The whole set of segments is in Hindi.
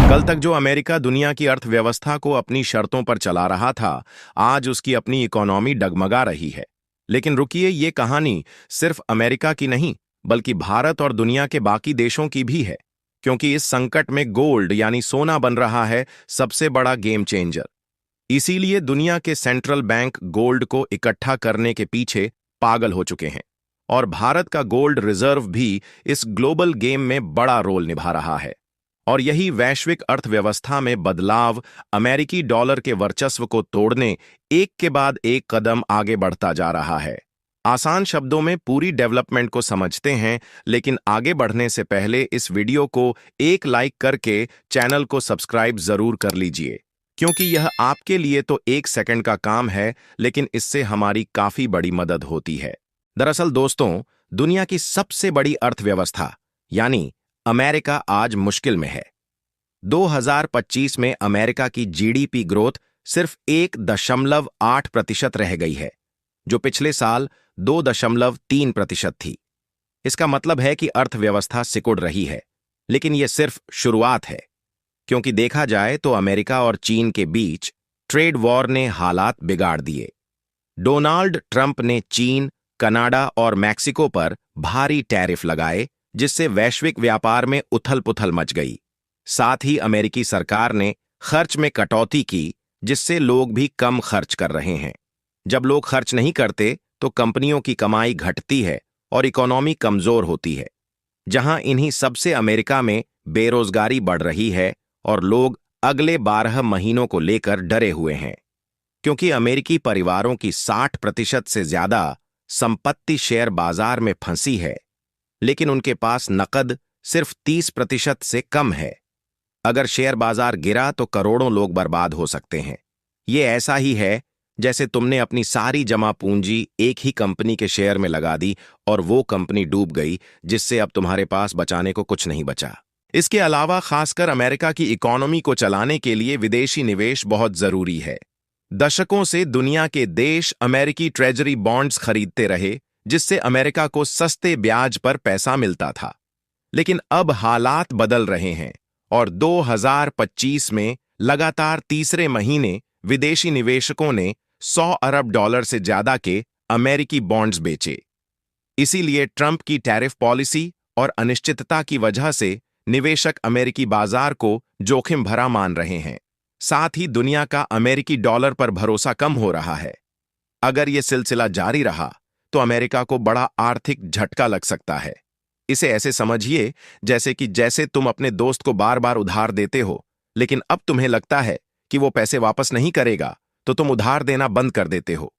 कल तक जो अमेरिका दुनिया की अर्थव्यवस्था को अपनी शर्तों पर चला रहा था, आज उसकी अपनी इकोनॉमी डगमगा रही है। लेकिन रुकिए, ये कहानी सिर्फ अमेरिका की नहीं, बल्कि भारत और दुनिया के बाकी देशों की भी है। क्योंकि इस संकट में गोल्ड यानी सोना बन रहा है सबसे बड़ा गेम चेंजर। इसीलिए दुनिया के सेंट्रल बैंक गोल्ड को इकट्ठा करने के पीछे पागल हो चुके हैं। और भारत का गोल्ड रिजर्व भी इस ग्लोबल गेम में बड़ा रोल निभा रहा है। और यही वैश्विक अर्थव्यवस्था में बदलाव अमेरिकी डॉलर के वर्चस्व को तोड़ने एक के बाद एक कदम आगे बढ़ता जा रहा है। आसान शब्दों में पूरी डेवलपमेंट को समझते हैं, लेकिन आगे बढ़ने से पहले इस वीडियो को एक लाइक करके चैनल को सब्सक्राइब जरूर कर लीजिए। क्योंकि यह आपके लिए तो एक सेकंड का काम है, लेकिन इससे हमारी काफी बड़ी मदद होती है। दरअसल दोस्तों, दुनिया की सबसे बड़ी अर्थव्यवस्था यानी अमेरिका आज मुश्किल में है। 2025 में अमेरिका की जीडीपी ग्रोथ सिर्फ 1.8% रह गई है, जो पिछले साल 2.3% थी। इसका मतलब है कि अर्थव्यवस्था सिकुड़ रही है, लेकिन यह सिर्फ शुरुआत है। क्योंकि देखा जाए तो अमेरिका और चीन के बीच ट्रेड वॉर ने हालात बिगाड़ दिए। डोनाल्ड ट्रंप ने चीन, कनाडा और मैक्सिको पर भारी टैरिफ लगाए, जिससे वैश्विक व्यापार में उथल-पुथल मच गई। साथ ही अमेरिकी सरकार ने खर्च में कटौती की, जिससे लोग भी कम खर्च कर रहे हैं। जब लोग खर्च नहीं करते तो कंपनियों की कमाई घटती है और इकोनॉमी कमजोर होती है। जहां इन्हीं सबसे अमेरिका में बेरोजगारी बढ़ रही है और लोग अगले 12 महीनों को लेकर डरे हुए हैं। क्योंकि अमेरिकी परिवारों की 60% से ज्यादा संपत्ति शेयर बाजार में फंसी है, लेकिन उनके पास नकद सिर्फ 30% से कम है। अगर शेयर बाजार गिरा तो करोड़ों लोग बर्बाद हो सकते हैं। ये ऐसा ही है जैसे तुमने अपनी सारी जमा पूंजी एक ही कंपनी के शेयर में लगा दी और वो कंपनी डूब गई, जिससे अब तुम्हारे पास बचाने को कुछ नहीं बचा। इसके अलावा खासकर अमेरिका की इकोनॉमी को चलाने के लिए विदेशी निवेश बहुत जरूरी है। दशकों से दुनिया के देश अमेरिकी ट्रेजरी बॉन्ड्स खरीदते रहे, जिससे अमेरिका को सस्ते ब्याज पर पैसा मिलता था। लेकिन अब हालात बदल रहे हैं और 2025 में लगातार तीसरे महीने विदेशी निवेशकों ने $100 अरब से ज्यादा के अमेरिकी बॉन्ड्स बेचे। इसीलिए ट्रंप की टैरिफ पॉलिसी और अनिश्चितता की वजह से निवेशक अमेरिकी बाजार को जोखिम भरा मान रहे हैं। साथ ही दुनिया का अमेरिकी डॉलर पर भरोसा कम हो रहा है। अगर यह सिलसिला जारी रहा तो अमेरिका को बड़ा आर्थिक झटका लग सकता है। इसे ऐसे समझिए जैसे तुम अपने दोस्त को बार बार उधार देते हो, लेकिन अब तुम्हें लगता है कि वो पैसे वापस नहीं करेगा, तो तुम उधार देना बंद कर देते हो।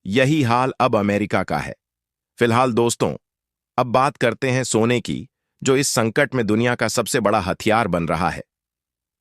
यही हाल अब अमेरिका का है। फिलहाल दोस्तों, अब बात करते हैं सोने की, जो इस संकट में दुनिया का सबसे बड़ा हथियार बन रहा है।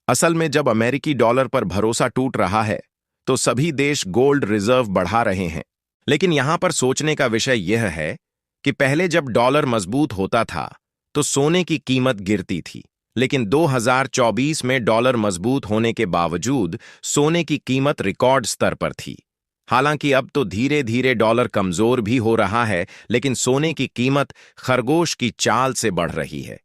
असल में जब अमेरिकी डॉलर पर भरोसा टूट रहा है, तो सभी देश गोल्ड रिजर्व बढ़ा रहे हैं। लेकिन यहां पर सोचने का विषय यह है कि पहले जब डॉलर मजबूत होता था तो सोने की कीमत गिरती थी, लेकिन 2024 में डॉलर मजबूत होने के बावजूद सोने की कीमत रिकॉर्ड स्तर पर थी। हालांकि अब तो धीरे धीरे डॉलर कमजोर भी हो रहा है, लेकिन सोने की कीमत खरगोश की चाल से बढ़ रही है।